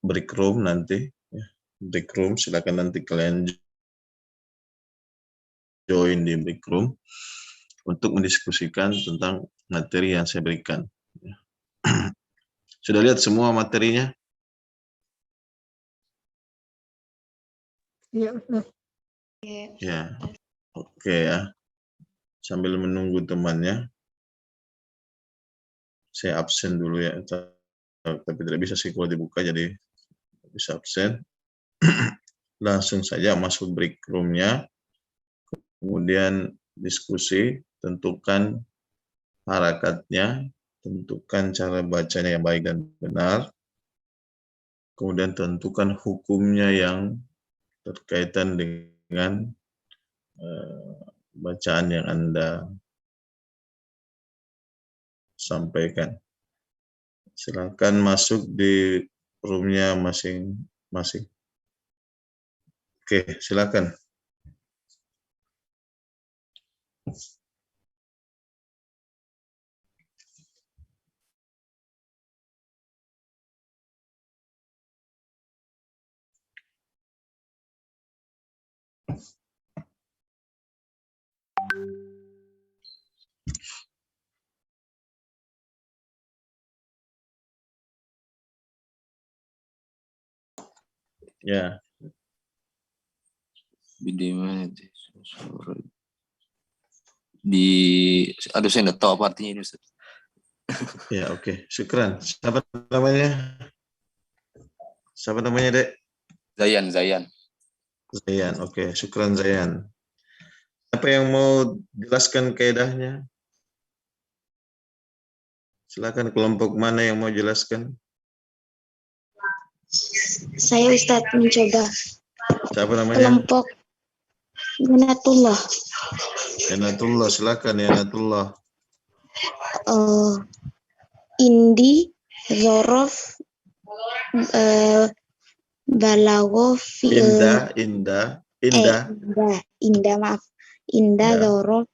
break room nanti. Break room, silakan nanti kalian join di break room untuk mendiskusikan tentang materi yang saya berikan. Sudah lihat semua materinya? Ya, Ustaz. Ya, oke ya. Sambil menunggu temannya, saya absen dulu ya. Tapi tidak bisa sih kalau dibuka, jadi bisa absen. Langsung saja masuk break room-nya, kemudian diskusi, tentukan harakatnya, tentukan cara bacanya yang baik dan benar, kemudian tentukan hukumnya yang berkaitan dengan bacaan yang Anda sampaikan. Silakan masuk di room-nya masing-masing. Oke, silakan. Ya. Di mana di aduh saya nggak tahu apa artinya ini Ustaz. Ya, oke. Syukran. Siapa namanya? Siapa namanya, Dek? Zayan. Zayan. Oke, syukran Zayan. Apa yang mau jelaskan kaidahnya? Silakan, kelompok mana yang mau jelaskan? Saya Ustadz mencoba. Siapa namanya? Kelompok Janatullah. Yanatullah, silakan Yanatullah. Indi, Zorof, Balago, Indah. Indah, maaf. Indah, Ya. Zorof,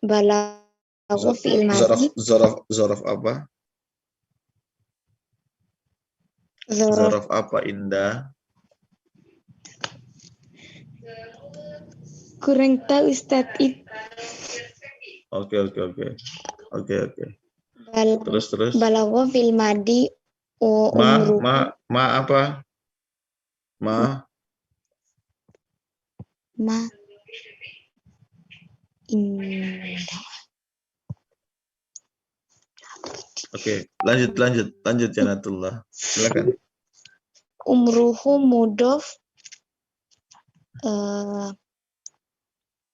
Balago, fi'il madhi. Zorof apa? Zorof apa Indah? kurang tahu Ustadz. Oke. Terus. Balago, fi'il madhi. Ma apa? Ma Indah. Oke, lanjut Janatullah. Silakan. Umruhu mudof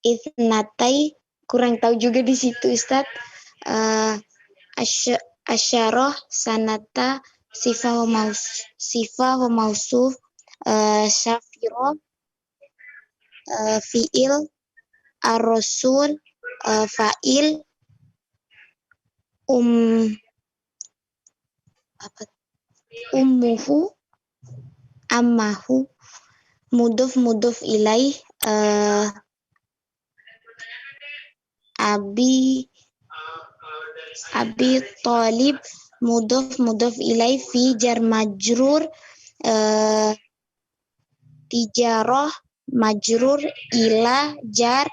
isnatai, kurang tahu juga di situ Ustadz. Asyarah sanata sifah wa mausuf, syafiro fiil, ar-rasul fa'il, ummuhu, ammahu, mudhof ilaih, abi talib, mudhof ilaih, fi jar majrur, tijarah majrur ila jar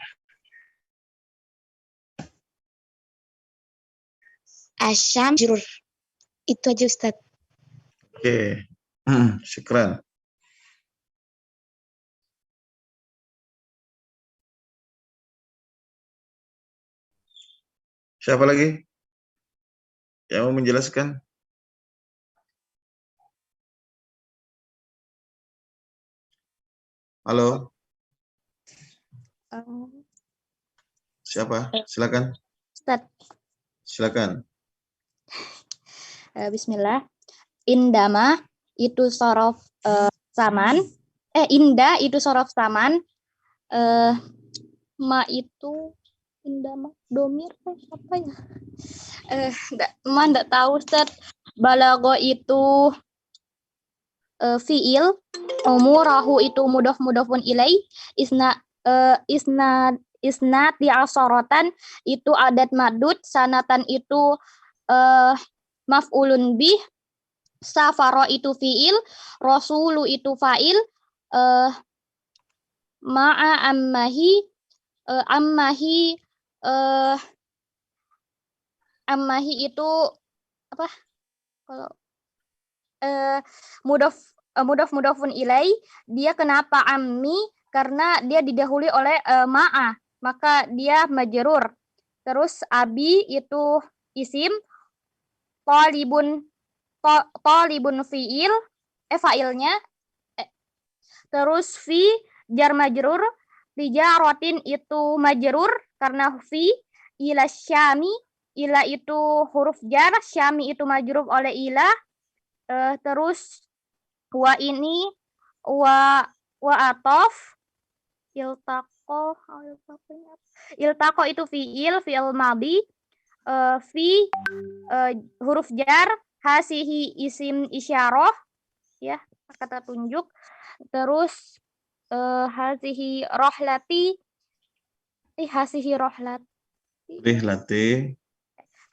asyam majrur. Itu aja Ustaz. Oke. Syukran. Siapa lagi yang mau menjelaskan? Halo. Siapa? Silakan. Ustaz. Silakan. Bismillah. Indama itu sorof saman. Inda itu sorof saman. Ma itu indama domir apa ya? Enggak tahu Ustaz. Balago itu fiil. Umurahu itu mudhafun ilaih. Isnat di asorotan itu adat madud. Sanatan itu maf'ulun bih. Safaro itu fiil, rasulu itu fa'il, ma'a ammahi, ammahi itu apa? Kalau mudhafun ilai, dia kenapa ammi? Karena dia didahului oleh ma'a, maka dia majrur. Terus abi itu isim, talibun fiil, fa'ilnya, terus fi jar majrur, tijaratin itu majrur karena fi, ila syami, ila itu huruf jar, syami itu majrur oleh ila, terus wa ini wa atof, iltaqo itu fiil madhi, fi huruf jar, hasihi isim isyarah, ya, kata tunjuk. Terus hasihi rohlati, Rihlati.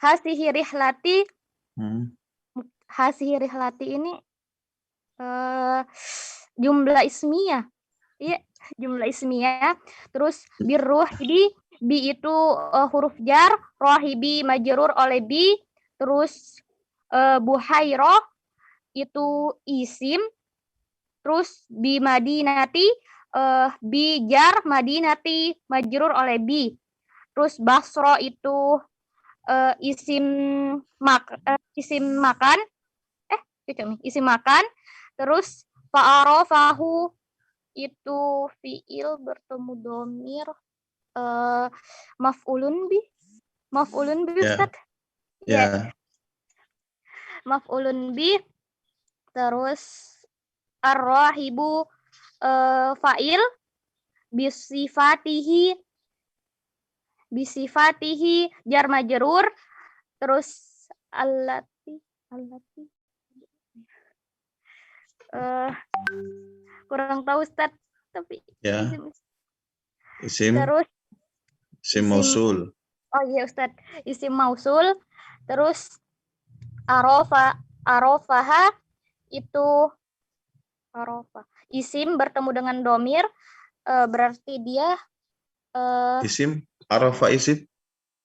Hasihi rihlati ini jumlah ismiyah. Iya, jumlah ismiyah. Terus birruh, jadi bi itu huruf jar, rohibi majrur oleh bi. Terus buhairoh itu isim. Terus bi madinati, bi jar, madinati majrur oleh bi. Terus basro itu isim makan. Isim makan. Terus fa'arafahu itu fiil bertemu domir, maf'ulun bi Ustaz. Ya. Maf'ulun bi. Terus ar-rahibu fa'il bisifatihi jar majrur. Terus allati kurang tahu Ustaz, tapi Ya. Isim terus mausul. Oh iya Ustaz, isim mausul. Terus arofaha itu isim bertemu dengan domir, berarti dia Isim arafa isim.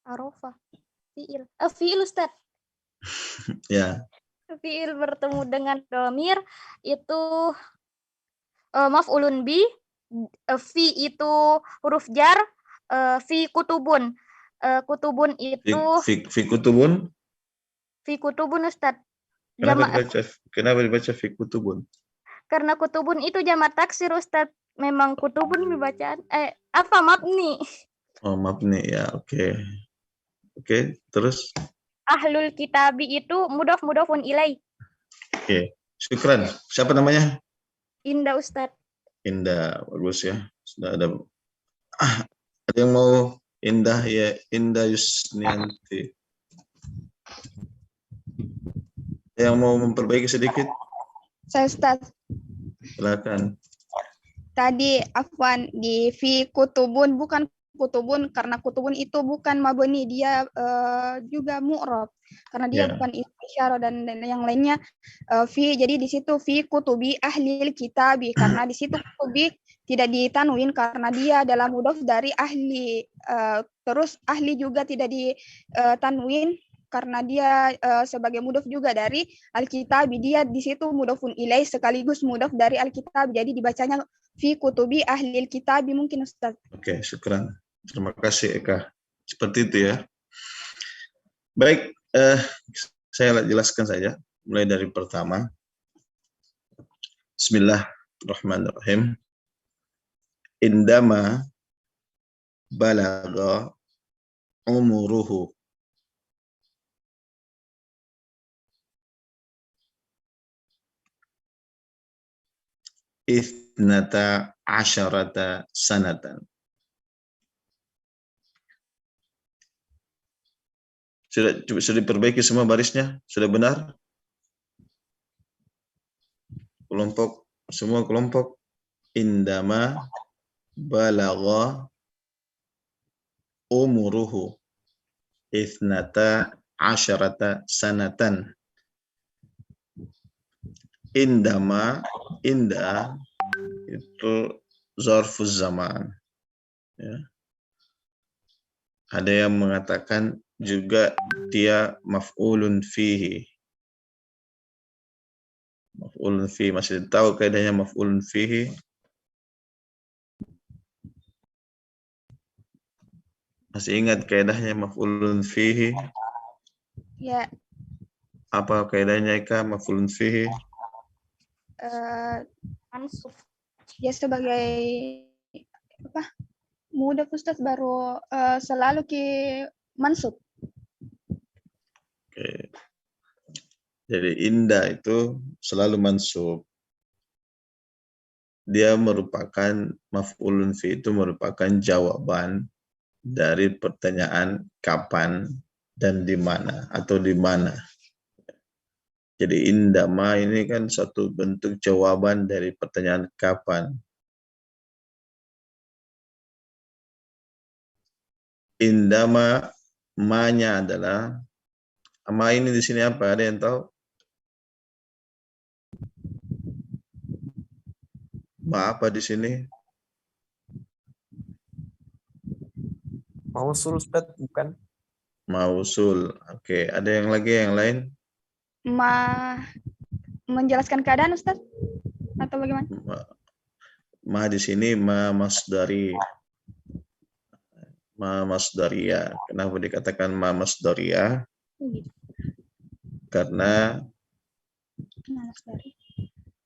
Arofa fiil Ustaz. Ya. Fiil bertemu dengan domir itu maf'ulun bi. Fi itu huruf jar, fi kutubun. Kutubun itu Fi kutubun. Fi kutubun Ustaz. Kenapa dibaca fi kutubun? Karena kutubun itu jamak taksir Ustaz. Memang kutubun dibacaan mabni. Oh, mabni ya, oke. Oke, terus Ahlul kitabi itu mudhafun ilai. Oke, syukran. Siapa namanya? Indah Ustaz. Indah, bagus ya. Sudah ada ada yang mau Indah ya, Indah Yusnianti. Yang mau memperbaiki sedikit? Saya Ustaz. Silakan. Tadi afwan di fi kutubun, bukan kutubun karena kutubun itu bukan mabni, dia juga mu'rab karena dia bukan isyarah dan yang lainnya fi. Jadi di situ fi kutubi ahlil kitabi karena di situ kutubi tidak ditanwin karena dia adalah mudhaf dari ahli. Terus ahli juga tidak ditanwin karena dia sebagai mudhaf juga dari al-kitabi. Dia di situ mudhafun ilaih sekaligus mudhaf dari al-kitab. Jadi dibacanya fi kutubi ahlil kitabi mungkin Ustaz. Oke, syukran. Terima kasih Eka. Seperti itu ya. Baik, saya jelaskan saja mulai dari pertama. Bismillahirrahmanirrahim. Indama balagha umuruhu. Ithnata asyarata sanatan. Sudah diperbaiki semua barisnya? Sudah benar? Semua kelompok. Indama balagha umuruhu ithnata asyarata sanatan. Indama, inda itu zarfuz zaman. Ya. Ada yang mengatakan juga dia maf'ulun fihi. Maf'ulun fihi, masih tahu kaidahnya maf'ulun fihi? Masih ingat kaidahnya maf'ulun fihi? Ya, Apa kaidahnya Ika maf'ulun fihi? Mansub. dia sebagai apa? Mudah Ustaz baru selalu ke mansub. Oke. Jadi inda itu selalu mansub. Dia merupakan maf'ulun fi itu merupakan jawaban dari pertanyaan kapan dan di mana atau di mana. Jadi indama ini kan satu bentuk jawaban dari pertanyaan kapan. Indama ma-nya adalah ma ini di sini apa? Ada yang tahu? Ma apa di sini? Mausul Ustaz, bukan? Mausul. Oke, ada yang lagi yang lain? Menjelaskan keadaan Ustaz atau bagaimana? Ma di sini ma masdari. Ma masdaria. Kenapa dikatakan ma masdaria? Karena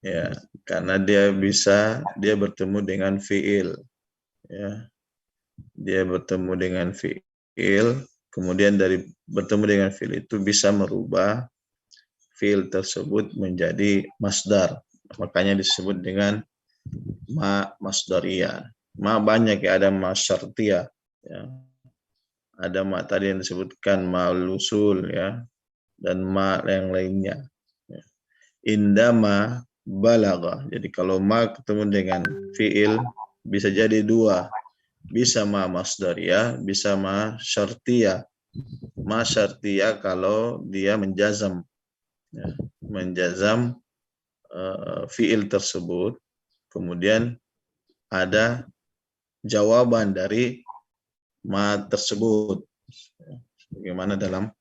ya, karena dia bertemu dengan fiil. Ya. Dia bertemu dengan fiil, kemudian dari bertemu dengan fiil itu bisa merubah fiil tersebut menjadi masdar. Makanya disebut dengan ma masdaria. Ma banyak ya, ada ma syartiyah, ya. Ada ma tadi yang disebutkan ma lusul, ya, dan ma yang lainnya. Ya. Indama balagha. Jadi kalau ma ketemu dengan fiil bisa jadi dua. Bisa ma masdariyah, bisa ma syartiyah. Ma syartiyah kalau dia menjazam, ya, menjazam fiil tersebut, kemudian ada jawaban dari ma tersebut. Bagaimana dalam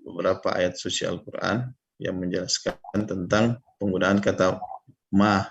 beberapa ayat suci Al-Quran yang menjelaskan tentang penggunaan kata ma.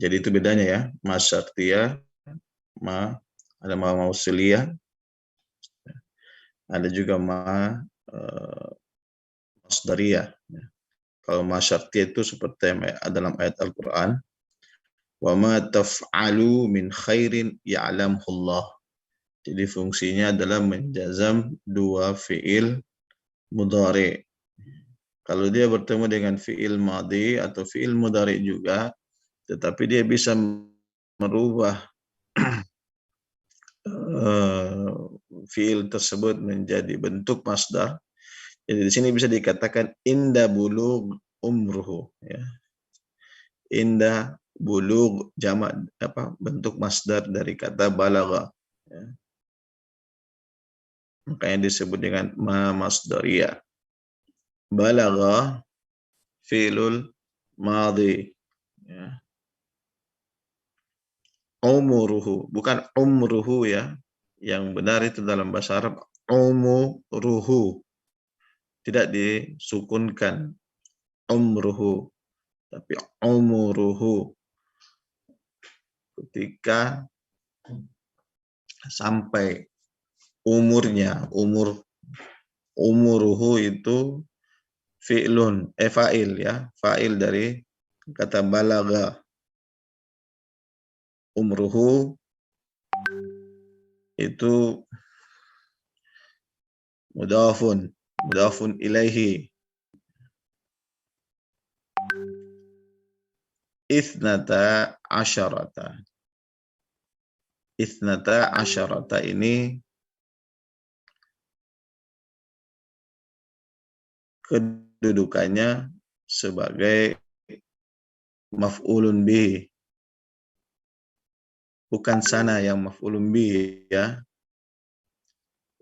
Jadi itu bedanya ya, ma syartiyah, ada ma mausuliyah, ada juga ma masdariyah. Kalau ma syartiyah itu seperti dalam ayat Al-Quran, wa ma taf'alu min khairin ya'lamhullah. Jadi fungsinya adalah menjazam dua fiil mudhari. Kalau dia bertemu dengan fiil madhi atau fiil mudhari juga, tetapi dia bisa merubah fiil tersebut menjadi bentuk masdar. Jadi di sini bisa dikatakan inda bulugh umruhu, ya. Inda bulugh jamak bentuk masdar dari kata balagha, ya. Makanya disebut dengan ma masdariyah. Balagha fi'lul madhi, ya. Umuruhu, bukan umruhu, ya. Yang benar itu dalam bahasa Arab umuruhu. Tidak disukunkan umruhu, tapi umuruhu. Ketika sampai umurnya, umuruhu itu fi'lun, fa'il, ya, fa'il dari kata balagha. Umruhu itu mudhafun ilaihi. Ithnata asyarata. Ithnata asyarata ini kedudukannya sebagai maf'ulun bihi. Bukan sana yang maf'ulun bihi ya.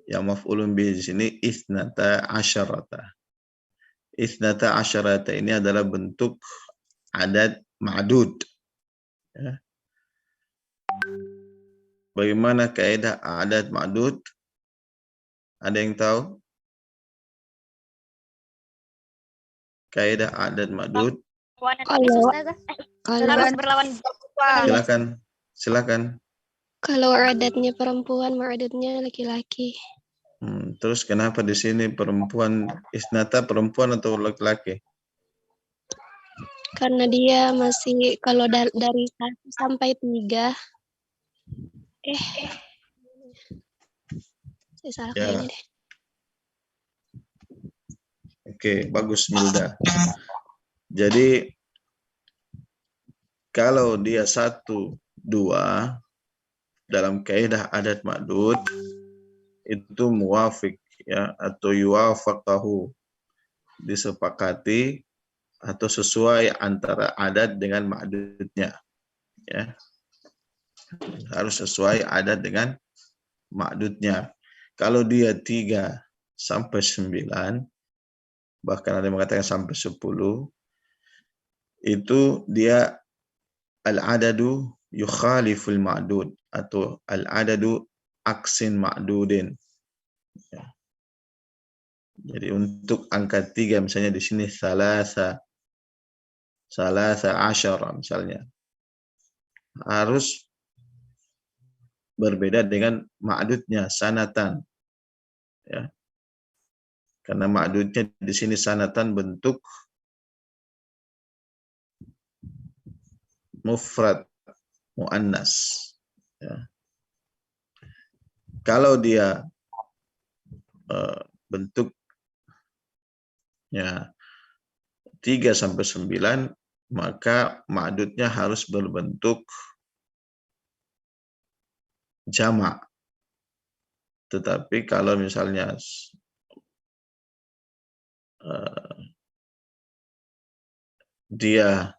Yang maf'ulun bihi di sini ithnata asyarata. Ithnata asyarata ini adalah bentuk adad ma'dud. Ya. Bagaimana kaidah adad ma'dud? Ada yang tahu? Kaidah adad ma'dud? Harus berlawan. Silakan. Kalau adatnya perempuan, ma'adudnya laki-laki. Terus kenapa di sini perempuan isnata perempuan atau laki-laki? Karena dia masih kalau dari 1 sampai 3. Saya salah Ya. kayaknya deh. Oke, bagus Milda. Jadi kalau dia 1, 2 dalam kaidah adat ma'dud itu muwafiq ya atau yuwafaqahu, disepakati atau sesuai antara adat dengan ma'dudnya ya. Harus sesuai adat dengan ma'dudnya. Kalau dia 3 sampai 9 bahkan ada yang mengatakan sampai 10 itu dia al-adadu yukhaliful ma'dud atau al-adadu aksin ma'dudin. Ya. Jadi untuk angka 3 misalnya di sini salasa asyara misalnya harus berbeda dengan ma'dudnya sanatan. Ya. Karena ma'dudnya di sini sanatan bentuk mufrad muannas. Ya. Kalau dia bentuknya 3 sampai 9 maka ma'dudnya harus berbentuk jamak. Tetapi kalau misalnya dia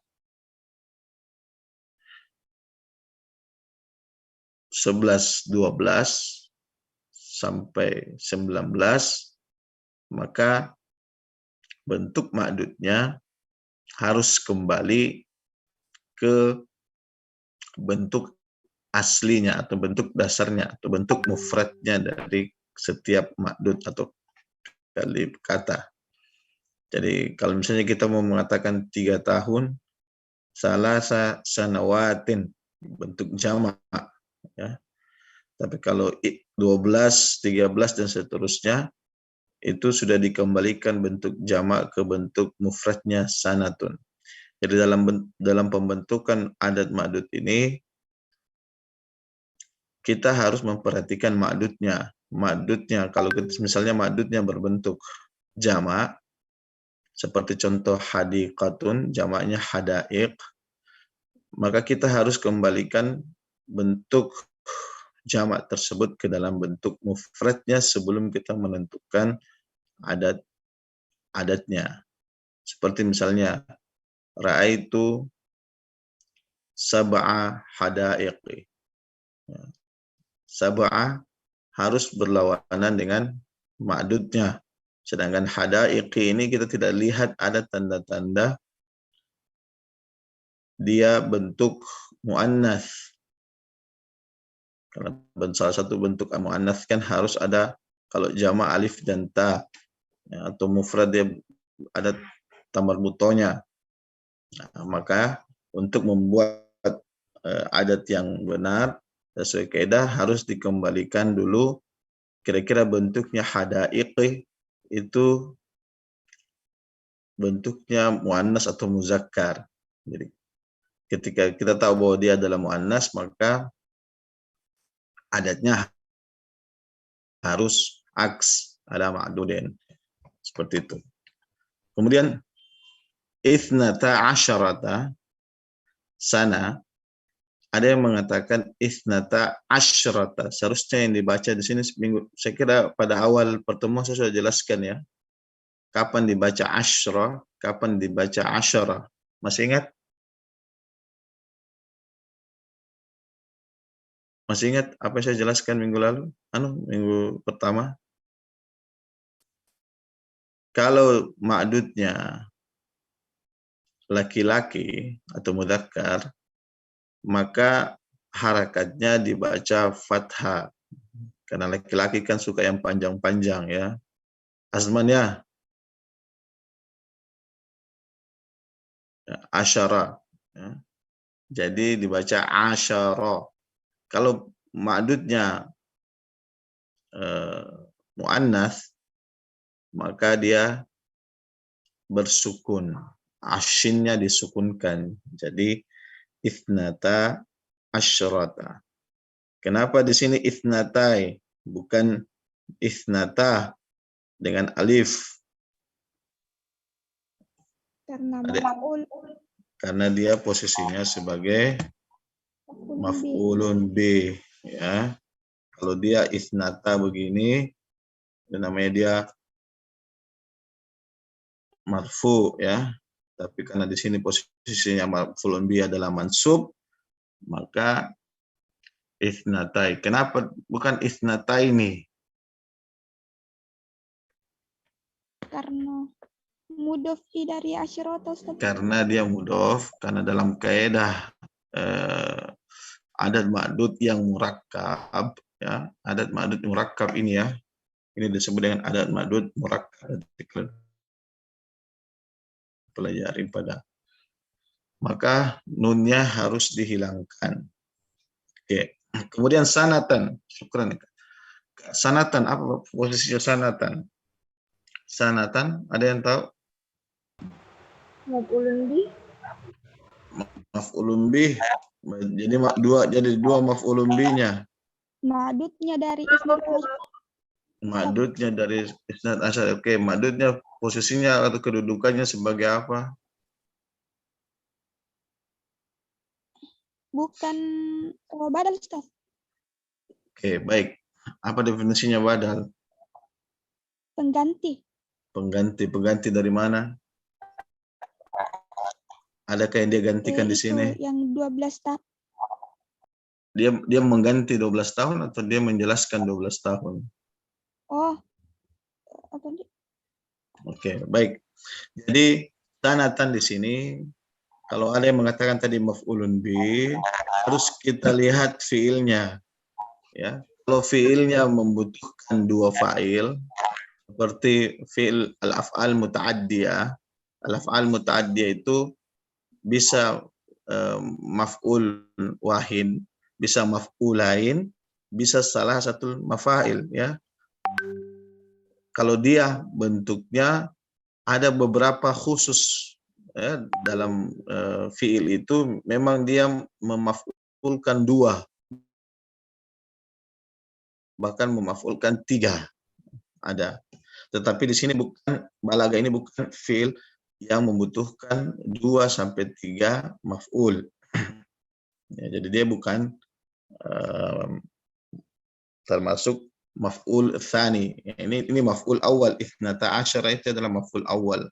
11, 12 sampai 19 maka bentuk ma'dudnya harus kembali ke bentuk aslinya atau bentuk dasarnya atau bentuk mufradnya dari setiap ma'dud atau kata. Jadi kalau misalnya kita mau mengatakan 3 tahun, salasa sanawatin, bentuk jamak. Ya. Tapi kalau 12, 13 dan seterusnya itu sudah dikembalikan bentuk jamak ke bentuk mufradnya sanatun. Jadi dalam pembentukan adat ma'dud ini kita harus memperhatikan ma'dudnya. Ma'dudnya kalau misalnya ma'dudnya berbentuk jamak seperti contoh hadiqatun, jamaknya hadaiq, maka kita harus kembalikan bentuk jamak tersebut ke dalam bentuk mufradnya sebelum kita menentukan adatnya. Seperti misalnya ra'aitu sab'a hadaiq. Sab'a harus berlawanan dengan ma'dudnya. Sedangkan hadaiq ini kita tidak lihat ada tanda-tanda dia bentuk muannas. Karena salah satu bentuk muannas kan harus ada, kalau jamak alif dan ta ya, atau mufrad dia ada tambah butonya. Nah, maka untuk membuat adat yang benar sesuai kaidah harus dikembalikan dulu kira-kira bentuknya hadaiq itu bentuknya muannas atau muzakkar. Jadi ketika kita tahu bahwa dia adalah muannas maka adatnya harus aks ada ma'dudin. Seperti itu. Kemudian ithnata asyarata sana, ada yang mengatakan ithnata asyrata. Seharusnya yang dibaca di sini seminggu. Saya kira pada awal pertemuan saya sudah jelaskan ya. Kapan dibaca asyra, kapan dibaca asyara. Masih ingat? Masih ingat apa yang saya jelaskan minggu lalu? Minggu pertama? Kalau ma'dudnya laki-laki atau mudzakkar, maka harakatnya dibaca fathah. Karena laki-laki kan suka yang panjang-panjang ya. Azman ya. Asyara. Ya. Jadi dibaca asyara. Kalau ma'dudnya mu'annas, maka dia bersukun. Ashinnya disukunkan. Jadi ithnata asyrata. Kenapa di sini ithnatai bukan ithnata dengan alif? Karena dia posisinya sebagai maf'ulun bih ya. Kalau dia ithnata begini, namanya dia marfu ya. Tapi karena di sini posisinya maf'ulun bih adalah mansub, maka itsnatai. Kenapa bukan itsnatai ini? Karena mudhof dari asyirata, Ustaz. Karena dia mudhof, karena dalam kaidah adat ma'dud yang murakkab ya, adat ma'dud murakkab ini ya. Ini disebut dengan adat ma'dud murakkab. Pelajari pada. Maka nunnya harus dihilangkan. Oke. Kemudian sanatan, syukran. Sanatan, apa posisinya sanatan? Sanatan, ada yang tahu? Maf'ulun bih. Jadi dua maf'ulun bihnya. Ma'dudnya dari isnad asyar. Ma'dudnya dari isnad asyar. Oke, ma'dudnya posisinya atau kedudukannya sebagai apa? Bukan badal, Ustaz. Oke, baik. Apa definisinya badal? Pengganti. Pengganti dari mana? Adakah yang dia gantikan di sini? Yang 12 tahun. Dia mengganti 12 tahun atau dia menjelaskan 12 tahun? Oh. Apa dia? Oke, baik. Jadi sanatan di sini kalau ada yang mengatakan tadi maf'ulun bih, harus kita lihat fiilnya. Ya. Kalau fiilnya membutuhkan dua fa'il, seperti fiil al-af'al muta'addiyah. Al-af'al muta'addiyah itu bisa maf'ul wahid, bisa maf'ulain, bisa salah satu mafa'il ya. Kalau dia bentuknya ada beberapa khusus ya, dalam fiil itu memang dia memaf'ulkan dua, bahkan memaf'ulkan tiga ada. Tetapi di sini bukan, balaga ini bukan fiil yang membutuhkan 2 sampai 3 maf'ul. Ya, jadi dia bukan termasuk maf'ul tsani. Ya, ini maf'ul awal. Ithnata asyara itu adalah maf'ul awal.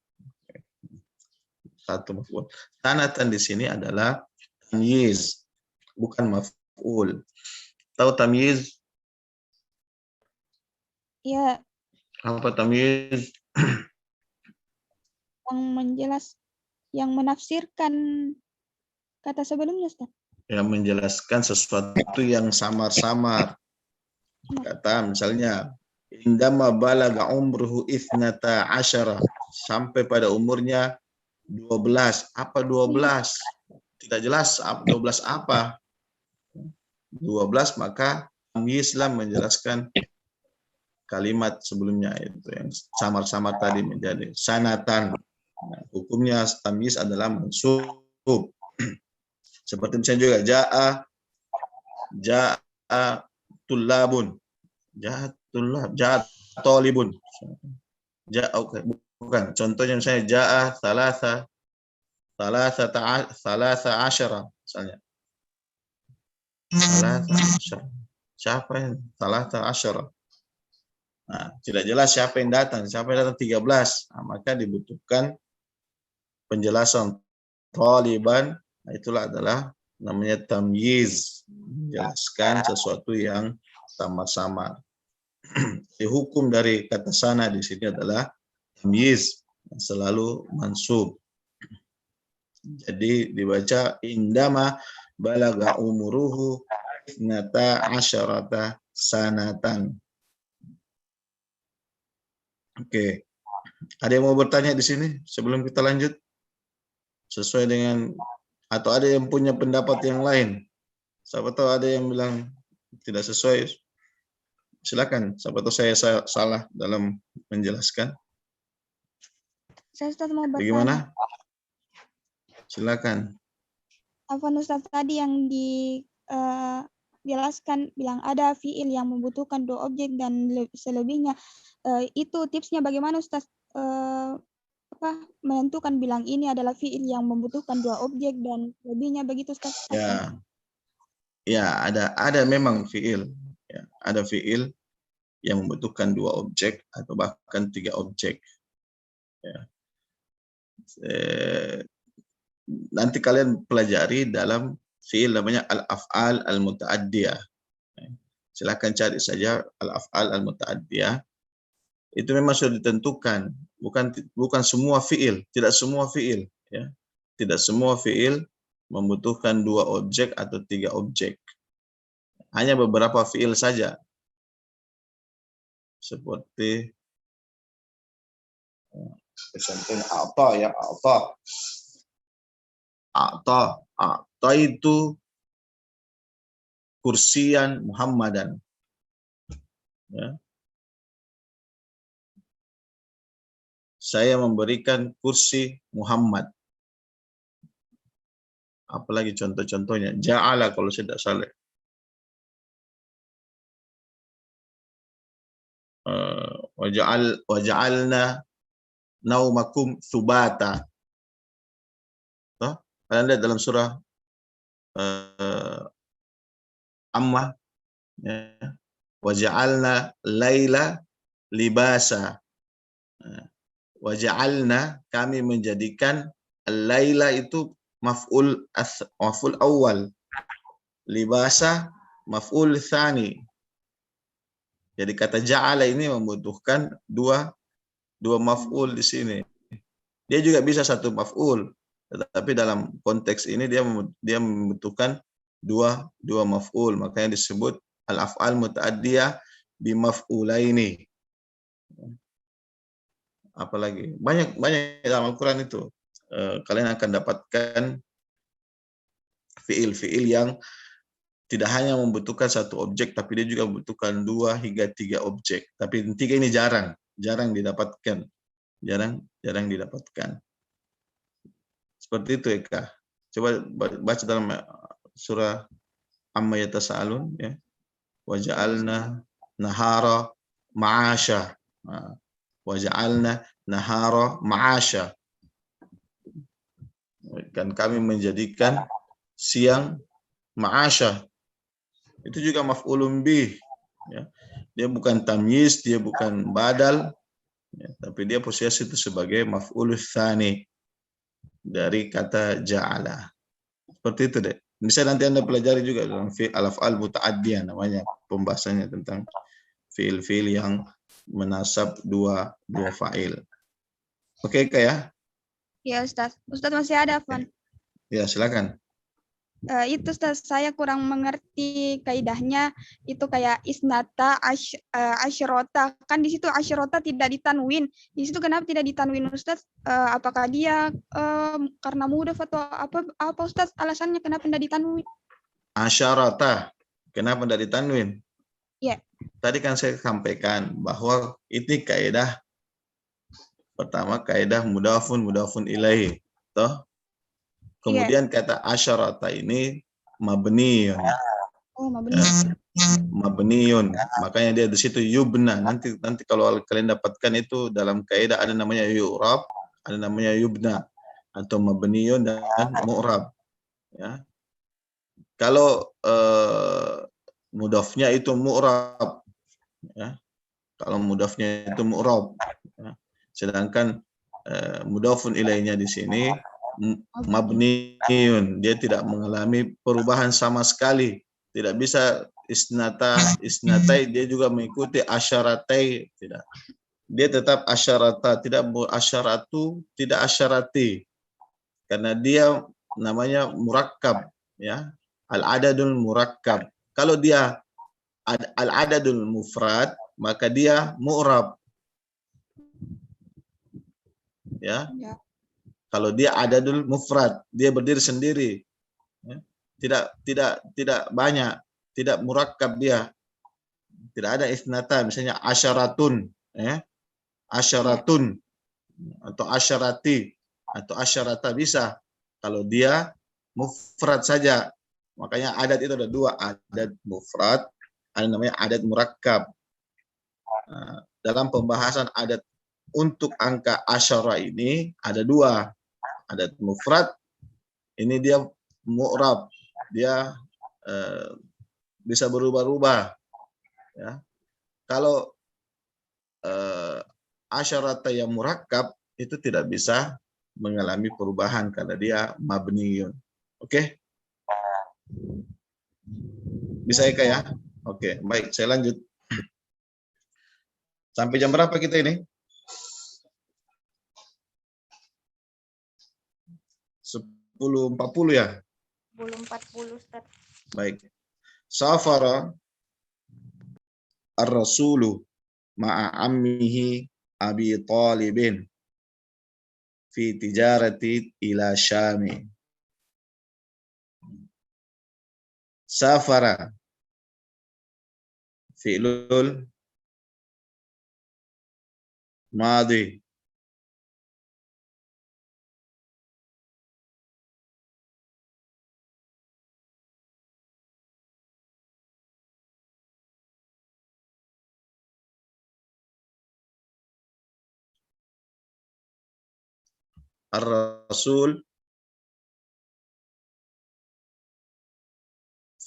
Satu maf'ul. Sanatan di sini adalah tamyiz, bukan maf'ul. Tahu tamyiz? Ya. Apa tamyiz? Yang menafsirkan kata sebelumnya, Ustaz. Yang menjelaskan sesuatu yang samar-samar. Kata misalnya, indama balaga umruhu ithnata asyara, sampai pada umurnya 12. Apa 12? Tidak jelas 12 apa. 12 maka Islam menjelaskan kalimat sebelumnya itu yang samar-samar tadi menjadi sanatan. Nah, hukumnya tamyiz adalah mansub. Seperti misalnya juga ja'a tullabun, ja'a tolibun, Oke, bukan. Contohnya misalnya ja'a salasa asyara misalnya. Salasa asyara. Siapa yang salasa asyara? Nah, tidak jelas siapa yang datang 13. Nah, maka dibutuhkan penjelasan taliban. Nah, itulah adalah namanya tamyiz, menjelaskan sesuatu yang samar-samar. Hukum dari kata sana di sini adalah tamyiz, selalu mansub. Jadi dibaca indama balaga umuruhu nata asyarata sanatan. Oke. Ada yang mau bertanya di sini sebelum kita lanjut? Sesuai dengan atau ada yang punya pendapat yang lain? Siapa tahu ada yang bilang tidak sesuai. Silakan. Siapa tahu saya salah dalam menjelaskan. Saya Ustaz mau bertanya. Bagaimana? Silakan. Apa Ustaz tadi yang dijelaskan bilang ada fiil yang membutuhkan dua objek dan selebihnya, itu tipsnya bagaimana Ustaz menentukan bilang ini adalah fiil yang membutuhkan dua objek dan selebihnya begitu Ustaz? Ya, ada memang fiil. Ya, ada fiil yang membutuhkan dua objek atau bahkan tiga objek. Ya. Nanti kalian pelajari dalam fiil namanya al-af'al al-muta'addiyah. Silakan cari saja al-af'al al-muta'addiyah. Itu memang sudah ditentukan, bukan semua fiil, tidak semua fiil, ya. Tidak semua fiil membutuhkan dua objek atau tiga objek. Hanya beberapa fiil saja. Seperti contohnya a'ta itu kursiyan Muhammadan. Ya. Saya memberikan kursi Muhammad. Apalagi contoh-contohnya? Ja'ala kalau saya tidak salah. Waja'alna naumakum subata. Kalian lihat dalam surah Ammah, ya. Waja'alna laila libasa. Waja'alna, kami menjadikan, al-laila itu maf'ul awal, libasa maf'ul tsani. Jadi kata ja'ala ini membutuhkan dua maf'ul di sini. Dia juga bisa satu maf'ul, tetapi dalam konteks ini dia membutuhkan dua maf'ul, makanya disebut al-af'al muta'addiyah bi maf'ulaini. Apalagi banyak dalam Al-Quran itu kalian akan dapatkan fiil-fiil yang tidak hanya membutuhkan satu objek, tapi dia juga membutuhkan 2 hingga 3 objek. Tapi 3 ini jarang didapatkan, jarang didapatkan. Seperti itu ya Kak. Coba baca dalam surah Amma Yatasa'alun, ya. Waja'alna nahara ma'asha. Waja'alna nahara ma'asha. Dan kami menjadikan siang ma'asha. Itu juga maf'ulun bih, ya. Dia bukan tamyiz, dia bukan badal, ya, tapi dia posisi itu sebagai maf'ulus tsani dari kata ja'ala. Seperti itu deh. Bisa nanti Anda pelajari juga dalam fi'il al-af'al muta'addiyah, namanya pembahasannya tentang fi'il-fi'il yang menasab dua fa'il. Oke, Kak ya? Ya Ustaz. Ustaz masih ada, Van? Ya, silakan. Itu Ustaz, saya kurang mengerti kaidahnya, itu kayak isnata asyrota, kan di situ asyrota tidak ditanwin, di situ kenapa tidak ditanwin Ustaz? Apakah dia karena mudhaf atau apa Ustaz alasannya kenapa tidak ditanwin? Asyarata, kenapa tidak ditanwin? Ya. Tadi kan saya sampaikan bahwa ini kaidah pertama, kaidah mudhafun ilaihi, toh. Kemudian kata asyarata ini mabni, Oh, mabni. Mabniun. Makanya dia di situ yubna. Nanti kalau kalian dapatkan itu dalam kaidah ada namanya yu'rab, ada namanya yubna atau mabniun dan mu'rab. Ya. Kalau mudhafnya itu mu'rab, ya. Kalau mudhafnya itu mu'rab, ya. Sedangkan mudhafun ilainya di sini mabniun, dia tidak mengalami perubahan sama sekali. Tidak bisa isnatai, dia juga mengikuti asyaratai, tidak. Dia tetap asyarata, tidak asyaratu, tidak asyarati. Karena dia namanya murakkab, ya. Al-adadul murakkab. Kalau dia al-adadul mufrad, maka dia mu'rab. Ya. Ya. Kalau dia adadul mufrad, dia berdiri sendiri. Ya. Tidak banyak, tidak murakkab dia. Tidak ada isnata, misalnya asyaratun, ya. Asyaratun atau asyarati atau asyarata bisa. Kalau dia mufrad saja. Makanya adat itu ada dua, adat mufrad, ada namanya adat murakkab. Nah, dalam pembahasan adat untuk angka asyara ini ada dua. Adat mufrad, ini dia mu'rab, dia bisa berubah-ubah. Ya. Kalau asyarata yang murakkab itu tidak bisa mengalami perubahan karena dia mabniyun. Oke? Bisa ya? Oke, baik, saya lanjut. Sampai jam berapa kita ini? 10.40 ya? 10.40 Ustaz. Baik. Safara ar-rasulu ma'a ammihi Abi Talibin fi tijarati ila Syami. Safara fi'lul madi ar-rasul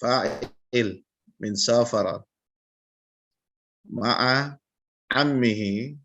fa'il min safara ma'a ammihi